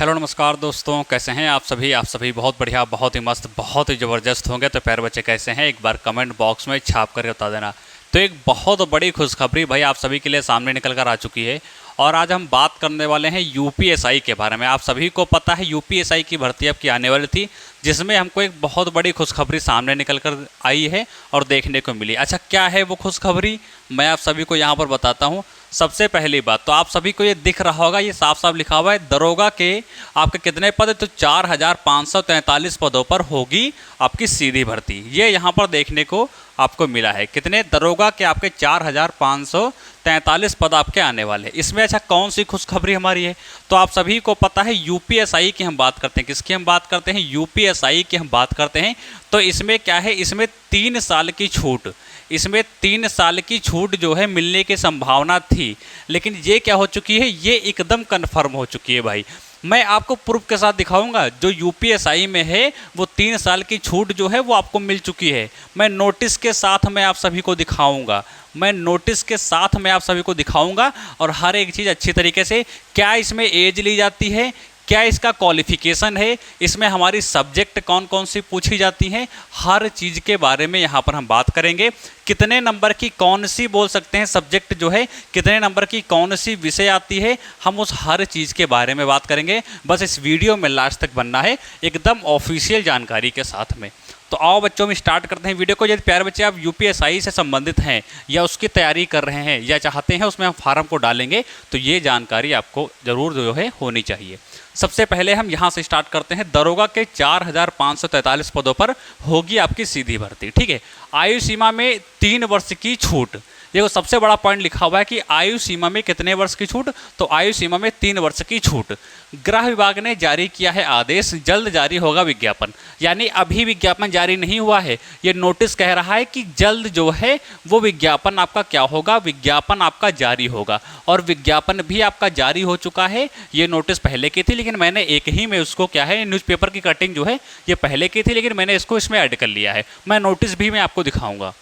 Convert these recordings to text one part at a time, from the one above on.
Hello नमस्कार दोस्तों, कैसे हैं आप सभी बहुत बढ़िया, बहुत ही मस्त, बहुत ही ज़बरदस्त होंगे। तो प्यारे बच्चे कैसे हैं, एक बार कमेंट बॉक्स में छाप कर बता देना। तो एक बहुत बड़ी खुशखबरी भाई आप सभी के लिए सामने निकल कर आ चुकी है और आज हम बात करने वाले हैं यूपीएसआई के बारे में। आप सभी को पता है यूपीएसआई की भर्ती अब की आने वाली थी, जिसमें हमको एक बहुत बड़ी खुशखबरी सामने निकल कर आई है और देखने को मिली। अच्छा, क्या है वो खुशखबरी, मैं आप सभी को यहाँ पर बताता हूँ। सबसे पहली बात तो आप सभी को ये दिख रहा होगा, ये साफ साफ लिखा हुआ है दरोगा के आपके कितने पद है, तो 4543 पदों पर होगी आपकी सीधी भर्ती। ये यहाँ पर देखने को आपको मिला है। कितने दरोगा के आपके 4543 पद आपके आने वाले हैं इसमें। अच्छा, कौन सी खुशखबरी हमारी है, तो आप सभी को पता है यूपीएसआई की हम बात करते हैं। किसकी हम बात करते हैं, यूपीएसआई की हम बात करते हैं। तो इसमें क्या है, इसमें 3 साल की छूट, इसमें 3 साल की छूट जो है मिलने की संभावना थी, लेकिन ये क्या हो चुकी है, ये एकदम कन्फर्म हो चुकी है भाई। मैं आपको प्रूफ के साथ दिखाऊंगा। जो यूपीएसआई में है वो 3 साल की छूट जो है वो आपको मिल चुकी है। मैं नोटिस के साथ मैं आप सभी को दिखाऊंगा, मैं नोटिस के साथ मैं आप सभी को दिखाऊंगा और हर एक चीज़ अच्छी तरीके से। क्या इसमें एज ली जाती है, क्या इसका क्वालिफिकेशन है, इसमें हमारी सब्जेक्ट कौन कौन सी पूछी जाती हैं, हर चीज़ के बारे में यहाँ पर हम बात करेंगे। कितने नंबर की कौन सी बोल सकते हैं सब्जेक्ट जो है, कितने नंबर की कौन सी विषय आती है, हम उस हर चीज़ के बारे में बात करेंगे। बस इस वीडियो में लास्ट तक बनना है एकदम ऑफिशियल जानकारी के साथ में। तो आओ बच्चों में स्टार्ट करते हैं वीडियो को। यदि प्यारे बच्चे आप यूपीएसआई से संबंधित हैं या उसकी तैयारी कर रहे हैं या चाहते हैं उसमें हम फार्म को डालेंगे, तो ये जानकारी आपको ज़रूर जो है होनी चाहिए। सबसे पहले हम यहाँ से स्टार्ट करते हैं। दरोगा के 4543 पदों पर होगी आपकी सीधी भर्ती। ठीक है, आयु सीमा में 3 वर्ष की छूट। देखो सबसे बड़ा पॉइंट लिखा हुआ है कि आयु सीमा में कितने वर्ष की छूट, तो आयु सीमा में 3 वर्ष की छूट। गृह विभाग ने जारी किया है आदेश, जल्द जारी होगा विज्ञापन। यानी अभी विज्ञापन जारी नहीं हुआ है, ये नोटिस कह रहा है कि जल्द जो है वो विज्ञापन आपका क्या होगा, विज्ञापन आपका जारी होगा। और विज्ञापन भी आपका जारी हो चुका है। ये नोटिस पहले की थी, लेकिन मैंने एक ही में उसको क्या है, न्यूज़पेपर की कटिंग जो है ये पहले की थी, लेकिन मैंने इसको इसमें ऐड कर लिया है। मैं नोटिस भी मैं आपको दिखाऊंगा।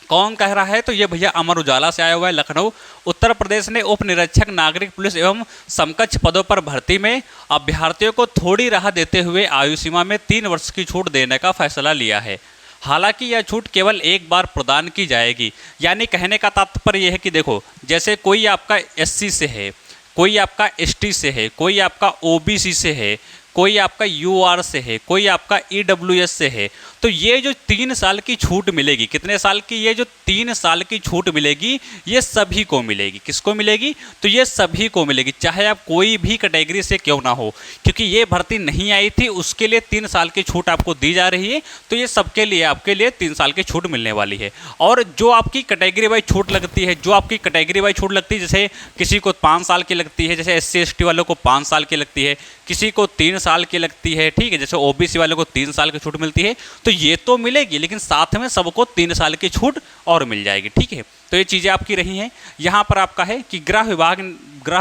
कौन कह रहा है, तो ये भैया अमर उजाला से आया हुआ है। लखनऊ उत्तर प्रदेश ने उप निरीक्षक नागरिक पुलिस एवं समकक्ष पदों पर भर्ती में अभ्यर्थियों को थोड़ी राहत देते हुए आयु सीमा में 3 वर्ष की छूट देने का फैसला लिया है। हालांकि यह छूट केवल एक बार प्रदान की जाएगी। यानी कहने का तात्पर्य यह है कि देखो, जैसे कोई आपका एससी से है, कोई आपका एसटी से है, कोई आपका ओबीसी से है, कोई आपका यूआर से है, कोई आपका ईडब्ल्यूएस से है, तो ये जो 3 साल की छूट मिलेगी, कितने साल की, ये जो 3 साल की छूट मिलेगी ये सभी को मिलेगी। किसको मिलेगी, तो ये सभी को मिलेगी, चाहे आप कोई भी कैटेगरी से क्यों ना हो। क्योंकि ये भर्ती नहीं आई थी, उसके लिए 3 साल की छूट आपको दी जा रही है। तो ये सबके लिए, आपके लिए 3 साल की छूट मिलने वाली है। और जो आपकी कैटेगरी वाइज छूट लगती है, जो आपकी कैटेगरी वाइज छूट लगती है, जैसे किसी को 5 साल की लगती है, जैसे SC ST वालों को 5 साल की लगती है, किसी को 3 साल की लगती है, ठीक है, जैसे ओबीसी वालों को 3 साल की छूट मिलती है। तो ये तो मिलेगी, लेकिन साथ में सबको 3 साल की छूट और मिल जाएगी। ठीक है, तो ये चीज़ें आपकी रही हैं। यहाँ पर आपका है कि गृह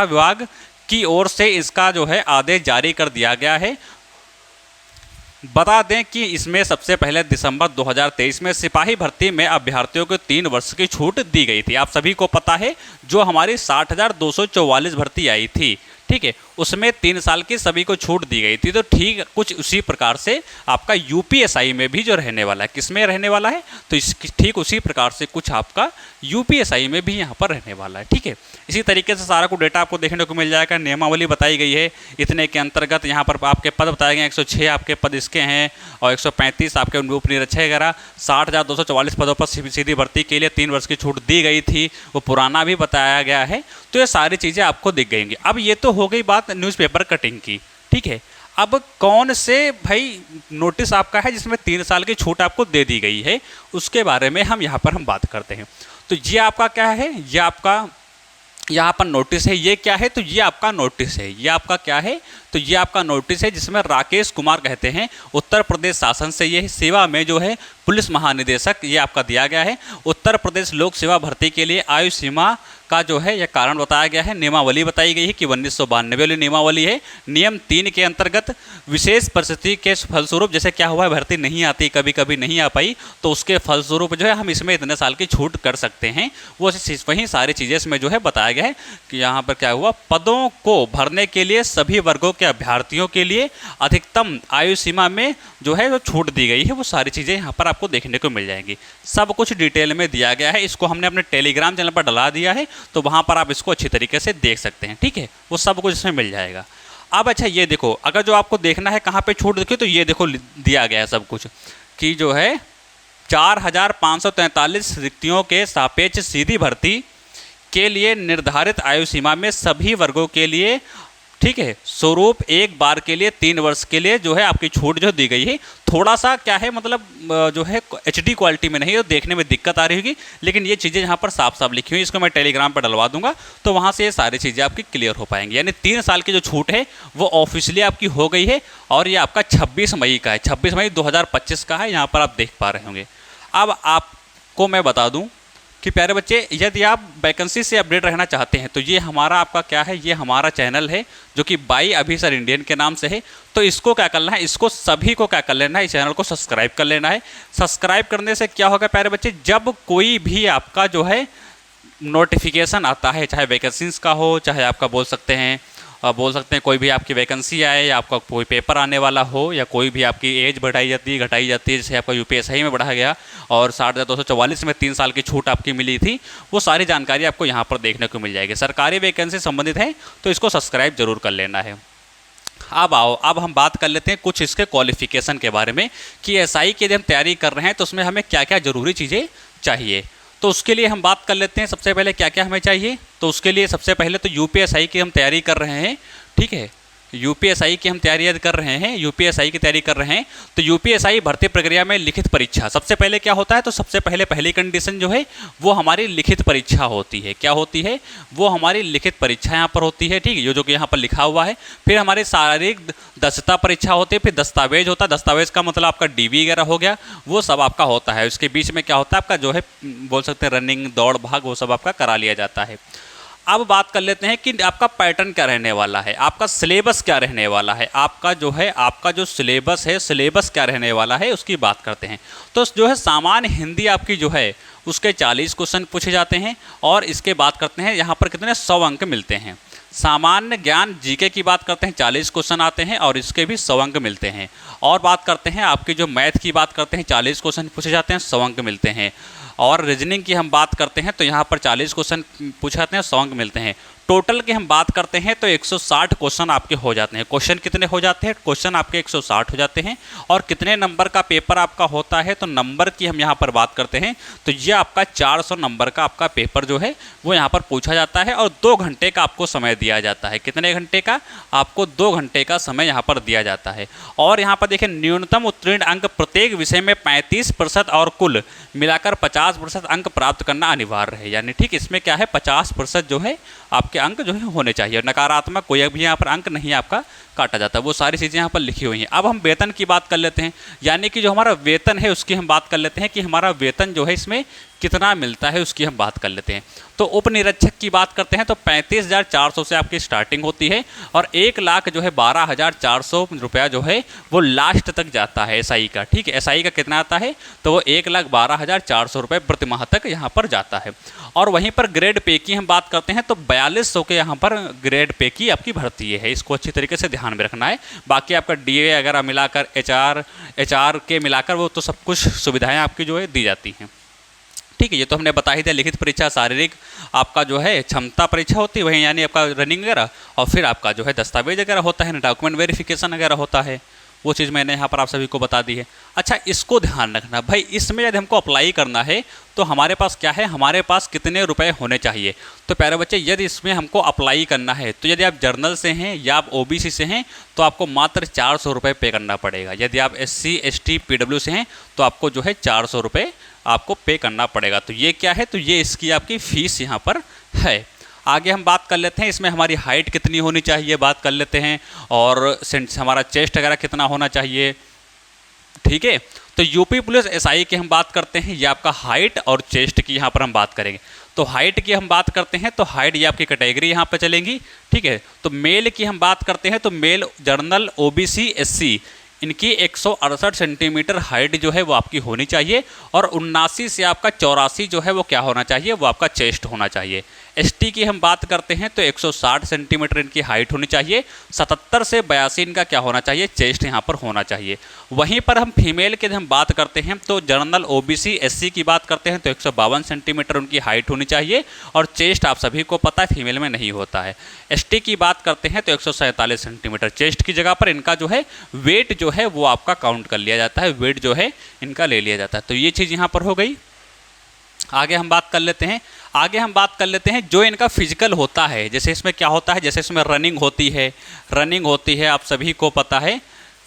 विभाग की ओर से इसका जो है आदेश जारी कर दिया गया है। बता दें कि इसमें सबसे पहले दिसंबर 2023 में सिपाही भर्ती में अभ्यर्थियों को 3 वर्ष की छूट दी गई थी। आप सभी को पता है, जो हमारी 60,244 भर्ती आई थी, ठीक है, उसमें 3 साल की सभी को छूट दी गई थी। तो ठीक कुछ उसी प्रकार से आपका यूपीएसआई में भी जो रहने वाला है, किसमें रहने वाला है, तो ठीक उसी प्रकार से कुछ आपका यूपीएसआई में भी यहाँ पर रहने वाला है। ठीक है, इसी तरीके से सारा को डेटा आपको देखने को मिल जाएगा। नियमावली बताई गई है, इतने के अंतर्गत यहाँ पर आपके पद बताए गए। 106 आपके पद इसके हैं और 135 आपके उप निरीक्षक वगैरह। 60,244 पदों पर सीधी भर्ती के लिए 3 वर्ष की छूट दी गई थी, वो पुराना भी बताया गया है। तो ये सारी चीज़ें आपको दिख गई। अब ये तो हो गई बात न्यूज़पेपर कटिंग की। ठीक है, अब कौन से भाई नोटिस आपका है जिसमें 3 साल की छूट आपको दे दी गई है, उसके बारे में हम यहाँ पर बात करते हैं। तो ये आपका क्या है, ये आपका यहाँ पर नोटिस है। ये क्या है, तो ये आपका नोटिस है। ये आपका क्या है, तो ये आपका नोटिस है जिसमें राकेश कुमार कहते हैं उत्तर प्रदेश शासन से ये सेवा में जो है पुलिस महानिदेशक ये आपका दिया गया है। उत्तर प्रदेश लोक सेवा भर्ती के लिए आयु सीमा का जो है यह कारण बताया गया है। नियमावली बताई गई है कि 1992 वाली नियमावली है। नियम 3 के अंतर्गत विशेष परिस्थिति के फलस्वरूप, जैसे क्या हुआ है भर्ती नहीं आती, कभी कभी नहीं आ पाई, तो उसके फलस्वरूप जो है हम इसमें इतने साल की छूट कर सकते हैं। वो वही सारी चीज़ें इसमें जो है बताया गया है कि यहाँ पर क्या हुआ, पदों को भरने के लिए सभी वर्गों के अभ्यर्थियों के लिए अधिकतम आयु सीमा में जो है वो छूट दी गई है। वो सारी चीज़ें यहाँ पर आपको देखने को मिल जाएंगी। सब कुछ डिटेल में दिया गया है। इसको हमने अपने टेलीग्राम चैनल पर डला दिया है, तो वहाँ पर आप इसको अच्छी तरीके से देख सकते हैं। ठीक है, वो सब कुछ इसमें मिल जाएगा। अब अच्छा ये देखो, अगर जो आपको देखना है कहाँ पे छूट देखिए, तो ये देखो दिया गया है सब कुछ कि जो है 4543 रिक्तियों के सापेक्ष सीधी भर्ती के लिए निर्धारित आयु सीमा में सभी वर्गों के लिए, ठीक है, स्वरूप एक बार के लिए 3 वर्ष के लिए जो है आपकी छूट जो दी गई है। थोड़ा सा क्या है मतलब जो है HD क्वालिटी में नहीं है, तो देखने में दिक्कत आ रही होगी, लेकिन ये चीज़ें यहाँ पर साफ साफ लिखी हुई, इसको मैं टेलीग्राम पर डलवा दूंगा, तो वहाँ से ये सारी चीज़ें आपकी क्लियर हो पाएंगी। यानी 3 साल की जो छूट है वो ऑफिशियली आपकी हो गई है, और ये आपका 26 मई का है, 26 मई 2025 का है, यहाँ पर आप देख पा रहे होंगे। अब आपको मैं बता दूँ कि प्यारे बच्चे, यदि आप वैकेंसी से अपडेट रहना चाहते हैं तो ये हमारा आपका क्या है, ये हमारा चैनल है जो कि बाई अभिसर इंडियन के नाम से है। तो इसको क्या करना है, इसको सभी को क्या कर लेना है, इस चैनल को सब्सक्राइब कर लेना है। सब्सक्राइब करने से क्या होगा प्यारे बच्चे, जब कोई भी आपका जो है नोटिफिकेशन आता है, चाहे वैकेंसीज का हो, चाहे आपका बोल सकते हैं कोई भी आपकी वैकेंसी आए, या आपका कोई पेपर आने वाला हो, या कोई भी आपकी एज बढ़ाई जाती है घटाई जाती है, जैसे आपका UPSI में बढ़ा गया और 60,244 में 3 साल की छूट आपकी मिली थी, वो सारी जानकारी आपको यहाँ पर देखने को मिल जाएगी। सरकारी वैकेंसी संबंधित है तो इसको सब्सक्राइब जरूर कर लेना है। अब आओ, अब हम बात कर लेते हैं कुछ इसके क्वालिफिकेशन के बारे में कि SI की यदि हम तैयारी कर रहे हैं तो उसमें हमें क्या क्या ज़रूरी चीज़ें चाहिए। तो उसके लिए हम बात कर लेते हैं सबसे पहले क्या क्या हमें चाहिए। तो उसके लिए सबसे पहले तो UPSI की हम तैयारी कर रहे हैं, ठीक है, UPSI की हम तैयारी कर रहे हैं, UPSI की तैयारी कर रहे हैं। तो UPSI भर्ती प्रक्रिया में लिखित परीक्षा सबसे पहले क्या होता है, तो सबसे पहले पहली कंडीशन जो है वो हमारी लिखित परीक्षा होती है। क्या होती है, वो हमारी लिखित परीक्षा यहाँ पर होती है, ठीक है, जो कि यहाँ पर लिखा हुआ है। फिर हमारी शारीरिक दक्षता परीक्षा होती है, फिर दस्तावेज होता है, दस्तावेज का मतलब आपका DV वगैरह हो गया, वो सब आपका होता है। उसके बीच में क्या होता है आपका जो है बोल सकते हैं रनिंग, दौड़ भाग, वो सब आपका करा लिया जाता है। अब बात कर लेते हैं कि आपका पैटर्न क्या रहने वाला है, आपका सिलेबस क्या रहने वाला है, आपका जो सिलेबस है, सिलेबस क्या रहने वाला है उसकी बात करते हैं। तो जो है सामान्य हिंदी आपकी जो है उसके 40 क्वेश्चन पूछे जाते हैं, और इसके बात करते हैं यहाँ पर कितने 100 अंक मिलते हैं। सामान्य ज्ञान GK की बात करते हैं, 40 क्वेश्चन आते हैं और इसके भी 100 अंक मिलते हैं। और बात करते हैं आपकी जो मैथ की बात करते हैं, 40 क्वेश्चन पूछे जाते हैं, 100 अंक मिलते हैं। और रीजनिंग की हम बात करते हैं तो यहाँ पर 40 क्वेश्चन पूछे जाते हैं, 100 अंक मिलते हैं। टोटल की हम बात करते हैं तो 160 क्वेश्चन आपके हो जाते हैं। क्वेश्चन कितने हो जाते हैं, क्वेश्चन आपके 160 हो जाते हैं। और कितने नंबर का पेपर आपका होता है, तो नंबर की हम यहाँ पर बात करते हैं तो ये आपका 400 नंबर का आपका पेपर जो है वो यहाँ पर पूछा जाता है, और 2 घंटे का आपको समय दिया जाता है। कितने घंटे का, आपको 2 घंटे का समय यहाँ पर दिया जाता है। और यहाँ पर देखिए न्यूनतम उत्तीर्ण अंक प्रत्येक विषय में 35% और कुल मिलाकर 50% अंक प्राप्त करना अनिवार्य है। यानी ठीक इसमें क्या है 50% जो है आपके अंक जो है होने चाहिए, नकारात्मक कोई भी यहाँ पर अंक नहीं आपका काटा जाता। वो सारी चीज़ें यहाँ पर लिखी हुई हैं। अब हम वेतन की बात कर लेते हैं, यानी कि जो हमारा वेतन है उसकी हम बात कर लेते हैं कि हमारा वेतन जो है इसमें कितना मिलता है उसकी हम बात कर लेते हैं। तो उप निरीक्षक की बात करते हैं तो 35,400 से आपकी स्टार्टिंग होती है, और 1,00,000 जो है 12,400 रुपया जो है वो लास्ट तक जाता है SI का। ठीक है, SI का कितना आता है, तो वो 1,12,400 रुपये प्रति माह तक यहाँ पर जाता है। और वहीं पर ग्रेड पे की हम बात करते हैं तो 4200 के यहाँ पर ग्रेड पे की आपकी भर्ती है। इसको अच्छी तरीके से ध्यान में रखना है। बाकी आपका DA वगैरह मिलाकर HR के मिलाकर वो तो सब कुछ सुविधाएँ आपकी जो है दी जाती हैं। ठीक है, ये तो हमने बता ही दिया। लिखित परीक्षा, शारीरिक आपका जो है क्षमता परीक्षा होती है वहीं, यानी आपका रनिंग वगैरह, और फिर आपका जो है दस्तावेज वगैरह होता है, डॉक्यूमेंट वेरिफिकेशन वगैरह होता है। वो चीज़ मैंने यहाँ पर आप सभी को बता दी है। अच्छा, इसको ध्यान रखना भाई, इसमें यदि हमको अप्लाई करना है तो हमारे पास क्या है, हमारे पास कितने रुपए होने चाहिए। तो प्यारे बच्चे, यदि इसमें हमको अप्लाई करना है तो यदि आप जर्नल से हैं या आप OBC से हैं तो आपको मात्र 400 रुपये पे करना पड़ेगा। यदि आप SC ST PW से हैं तो आपको जो है 400 रुपये आपको पे करना पड़ेगा। तो ये क्या है, तो ये इसकी आपकी फ़ीस यहाँ पर है। आगे हम बात कर लेते हैं इसमें हमारी हाइट कितनी होनी चाहिए, बात कर लेते हैं, और हमारा चेस्ट वगैरह कितना होना चाहिए। ठीक है, तो यूपी पुलिस एसआई की हम बात करते हैं, ये आपका हाइट और चेस्ट की यहाँ पर हम बात करेंगे। तो हाइट की हम बात करते हैं तो हाइट ये आपकी कैटेगरी यहाँ पर चलेंगी, ठीक है। तो मेल की हम बात करते हैं तो मेल जनरल ओबीसी एससी इनकी 168 सेंटीमीटर हाइट जो है वो आपकी होनी चाहिए, और 79 से आपका 84 जो है वो क्या होना चाहिए, वो आपका चेस्ट होना चाहिए। एसटी की हम बात करते हैं तो 160 सेंटीमीटर इनकी हाइट होनी चाहिए, 77 से 82 इनका क्या होना चाहिए, चेस्ट यहाँ पर होना चाहिए। वहीं पर हम फीमेल के हम बात करते हैं तो जनरल ओबीसी एससी की बात करते हैं तो 152 सेंटीमीटर उनकी हाइट होनी चाहिए, और चेस्ट आप सभी को पता है फीमेल में नहीं होता है। एसटी की बात करते हैं तो 147 सेंटीमीटर चेस्ट की जगह पर इनका जो है वेट जो है वो आपका काउंट कर लिया जाता है, वेट जो है इनका ले लिया जाता है। तो ये चीज़ यहाँ पर हो गई। आगे हम बात कर लेते हैं, जो इनका फिजिकल होता है। जैसे इसमें क्या होता है, जैसे इसमें रनिंग होती है आप सभी को पता है,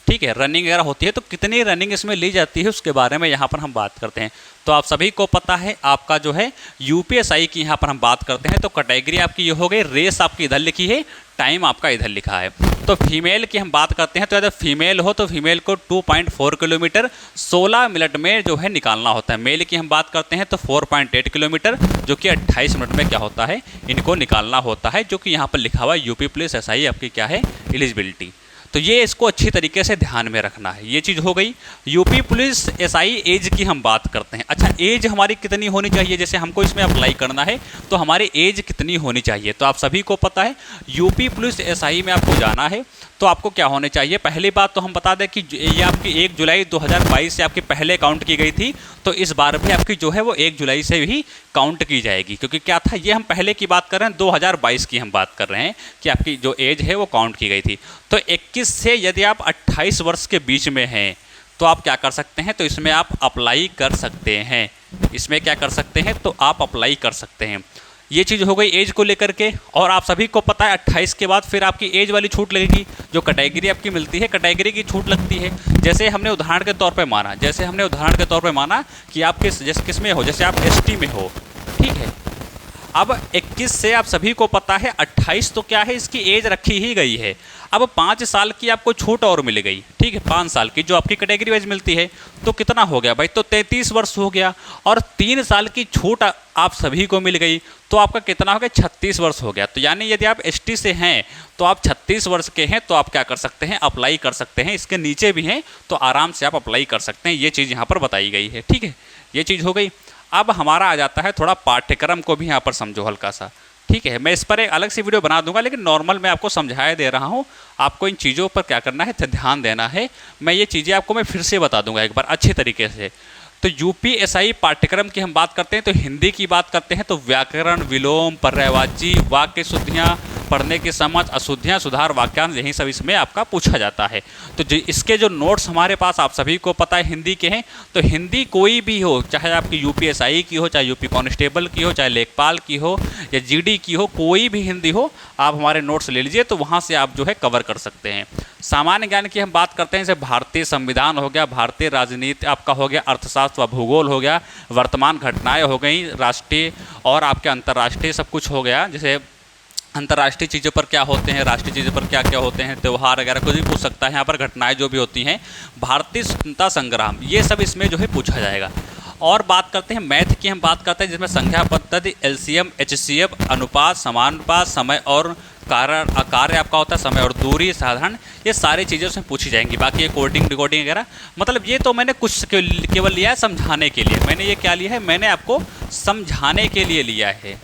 ठीक है। रनिंग वगैरह होती है तो कितनी रनिंग इसमें ली जाती है उसके बारे में यहाँ पर हम बात करते हैं। तो आप सभी को पता है आपका जो है यूपीएसआई की यहाँ पर हम बात करते हैं तो कैटेगरी आपकी ये हो गई, रेस आपकी इधर लिखी है, टाइम आपका इधर लिखा है। तो फीमेल की हम बात करते हैं तो अगर फीमेल हो तो फीमेल को 2.4 किलोमीटर 16 मिनट में जो है निकालना होता है। मेल की हम बात करते हैं तो 4.8 किलोमीटर जो कि 28 मिनट में क्या होता है, इनको निकालना होता है, जो कि यहाँ पर लिखा हुआ है यूपी पुलिस एसआई आपकी क्या है, एलिजिबिलिटी। तो ये इसको अच्छी तरीके से ध्यान में रखना है, ये चीज़ हो गई। यूपी पुलिस एसआई एज की हम बात करते हैं। अच्छा, एज हमारी कितनी होनी चाहिए, जैसे हमको इसमें अप्लाई करना है तो हमारी एज कितनी होनी चाहिए, तो आप सभी को पता है यूपी पुलिस एसआई में आपको जाना है तो आपको क्या होने चाहिए। पहली बात तो हम बता दें कि ये आपकी 1 जुलाई 2022 से आपकी पहले काउंट की गई थी, तो इस बार भी आपकी जो है वो 1 जुलाई से ही काउंट की जाएगी, क्योंकि क्या था, ये हम पहले की बात कर रहे हैं, 2022 की हम बात कर रहे हैं कि आपकी जो एज है वो काउंट की गई थी। तो 21 से यदि आप 28 वर्ष के बीच में हैं तो आप क्या कर सकते हैं, तो इसमें आप अप्लाई कर सकते हैं, इसमें क्या कर सकते हैं, तो आप अप्लाई कर सकते हैं। ये चीज़ हो गई एज को लेकर के। और आप सभी को पता है 28 के बाद फिर आपकी एज वाली छूट लगेगी, जो कैटेगरी आपकी मिलती है कैटेगरी की छूट लगती है। जैसे हमने उदाहरण के तौर पे माना कि आप किस में हो, जैसे आप एसटी में हो, ठीक है। अब 21 से आप सभी को पता है 28 तो क्या है, इसकी एज रखी ही गई है। अब 5 साल की आपको छूट और मिल गई, ठीक है, 5 साल की जो आपकी कैटेगरी वाइज मिलती है, तो कितना हो गया भाई, तो 33 वर्ष हो गया। और 3 साल की छूट आप सभी को मिल गई तो आपका कितना हो गया, 36 वर्ष हो गया। तो यानी यदि आप एसटी से हैं तो आप 36 वर्ष के हैं तो आप क्या कर सकते हैं, अप्लाई कर सकते हैं। इसके नीचे भी हैं तो आराम से आप अप्लाई कर सकते हैं, ये चीज़ यहाँ पर बताई गई है, ठीक है, ये चीज़ हो गई। अब हमारा आ जाता है थोड़ा पाठ्यक्रम को भी यहाँ पर समझो हल्का सा, ठीक है। मैं इस पर एक अलग से वीडियो बना दूंगा, लेकिन नॉर्मल मैं आपको समझाया दे रहा हूँ, आपको इन चीज़ों पर क्या करना है, ध्यान देना है। मैं ये चीज़ें आपको मैं फिर से बता दूंगा एक बार अच्छे तरीके से। तो यूपीएसआई पाठ्यक्रम की हम बात करते हैं तो हिंदी की बात करते हैं तो व्याकरण, विलोम, पर्यायवाची, वाक्य शुद्धियाँ, पढ़ने की समझ, अशुद्धियाँ, सुधार, वाक्यांश, यही सब इसमें आपका पूछा जाता है। तो इसके जो नोट्स हमारे पास आप सभी को पता है हिंदी के हैं, तो हिंदी कोई भी हो, चाहे आपकी यूपीएसआई की हो, चाहे यूपी कांस्टेबल की हो, चाहे लेखपाल की हो या जीडी की हो, कोई भी हिंदी हो, आप हमारे नोट्स ले लीजिए तो वहाँ से आप जो है कवर कर सकते हैं। सामान्य ज्ञान की हम बात करते हैं, जैसे भारतीय संविधान हो गया, भारतीय राजनीति आपका हो गया, अर्थशास्त्र व भूगोल हो गया, वर्तमान घटनाएं हो गई, राष्ट्रीय और आपके अंतर्राष्ट्रीय सब कुछ हो गया। जैसे अंतर्राष्ट्रीय चीज़ों पर क्या होते हैं, राष्ट्रीय चीज़ों पर क्या क्या होते हैं, त्यौहार वगैरह कुछ भी पूछ सकता है यहाँ पर, घटनाएं जो भी होती हैं, भारतीय स्वतंत्रता संग्राम, ये सब इसमें जो है पूछा जाएगा। और बात करते हैं मैथ की हम बात करते हैं, जिसमें संख्या पद्धति, एलसीएम, एचसीएफ, अनुपात, समानुपात, समय और कार्य आपका होता है, समय और दूरी, साधारण, ये सारी चीज़ें उसमें पूछी जाएंगी। बाकी ये कोडिंग डिकोडिंग वगैरह, मतलब ये तो मैंने कुछ केवल लिया है समझाने के लिए। मैंने ये क्या लिया है, मैंने आपको समझाने के लिए लिया है।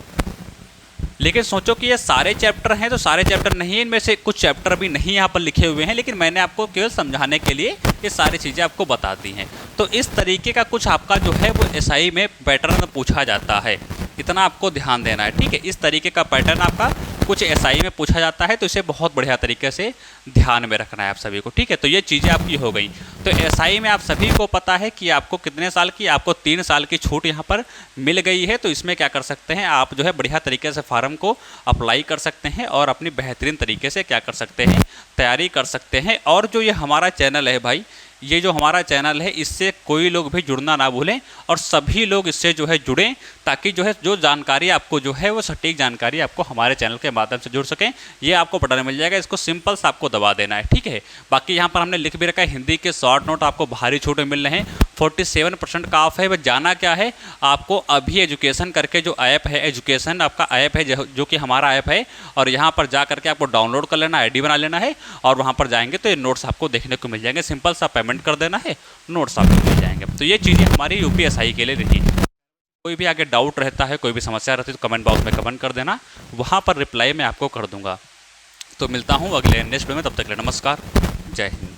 लेकिन सोचो कि ये सारे चैप्टर हैं तो सारे चैप्टर नहीं है, इनमें से कुछ चैप्टर भी नहीं यहाँ पर लिखे हुए हैं, लेकिन मैंने आपको केवल समझाने के लिए ये सारी चीज़ें आपको बता दी हैं। तो इस तरीके का कुछ आपका जो है वो एसआई में पैटर्न पूछा जाता है, इतना आपको ध्यान देना है, ठीक है। इस तरीके का पैटर्न आपका कुछ एसआई में पूछा जाता है, तो इसे बहुत बढ़िया तरीके से ध्यान में रखना है आप सभी को, ठीक है। तो ये चीज़ें आपकी हो गई। तो एसआई में आप सभी को पता है कि आपको कितने साल की, आपको 3 साल की छूट यहाँ पर मिल गई है। तो इसमें क्या कर सकते हैं, आप जो है बढ़िया तरीके से फार्म को अप्लाई कर सकते हैं और अपनी बेहतरीन तरीके से क्या कर सकते हैं, तैयारी कर सकते हैं। और जो ये हमारा चैनल है भाई, ये जो हमारा चैनल है, इससे कोई लोग भी जुड़ना ना भूलें और सभी लोग इससे जो है जुड़ें, ताकि जो है जो जानकारी आपको जो है वो सटीक जानकारी आपको हमारे चैनल के माध्यम से जुड़ सके। ये आपको बटन में मिल जाएगा, इसको सिंपल सा आपको दबा देना है, ठीक है। बाकी यहाँ पर हमने लिख भी रखा है हिंदी के शॉर्ट नोट आपको भारी छूट में मिल रहे हैं, 47% का ऑफ है। बस जाना क्या है आपको, अभी एजुकेशन करके जो ऐप है, एजुकेशन आपका ऐप है जो कि हमारा ऐप है, और यहाँ पर जा करके आपको डाउनलोड कर लेना, आईडी बना लेना है, और वहाँ पर जाएंगे तो ये नोट्स आपको देखने को मिल जाएंगे। सिंपल सा पेमेंट कर देना है, नोट्स आपको मिल जाएंगे। तो ये चीज़ें हमारी यूपीएसआई के लिए रही। कोई भी आगे डाउट रहता है, कोई भी समस्या रहती है तो कमेंट बॉक्स में कमेंट कर देना, वहाँ पर रिप्लाई मैं आपको कर दूंगा। तो मिलता हूँ अगले नेक्स्ट वीडियो में, तब तक के लिए नमस्कार, जय हिंद।